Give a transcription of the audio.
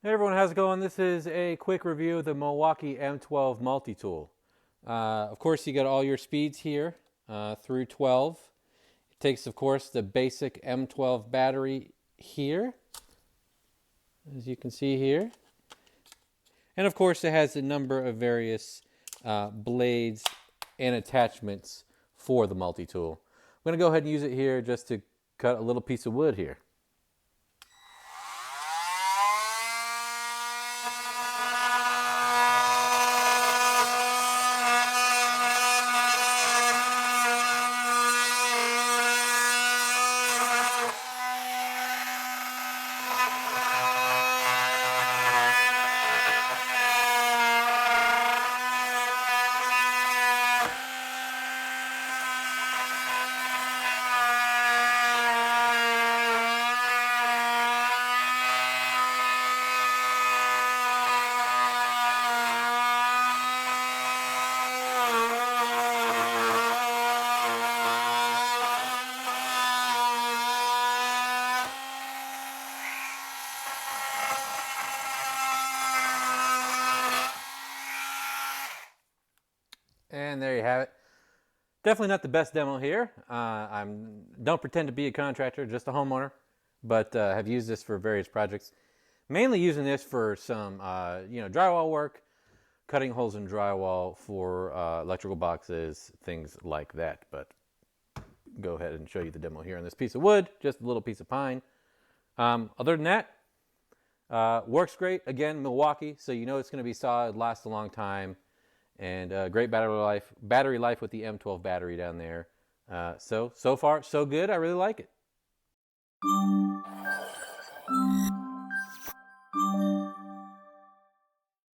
Hey everyone, how's it going? This is a quick review of the Milwaukee M12 multi-tool. Of course, you got all your speeds here through 12. It takes, of course, the basic M12 battery here, as you can see here. And of course, it has a number of various blades and attachments for the multi-tool. I'm going to go ahead and use it here just to cut a little piece of wood here. And there you have it. Definitely not the best demo here. I don't pretend to be a contractor, just a homeowner, but have used this for various projects. Mainly using this for some drywall work, cutting holes in drywall for electrical boxes, things like that. But go ahead and show you the demo here on this piece of wood, just a little piece of pine. Other than that, works great. Again, Milwaukee, so you know it's going to be solid, last a long time. And great battery life with the M12 battery down there. So far, so good. I really like it.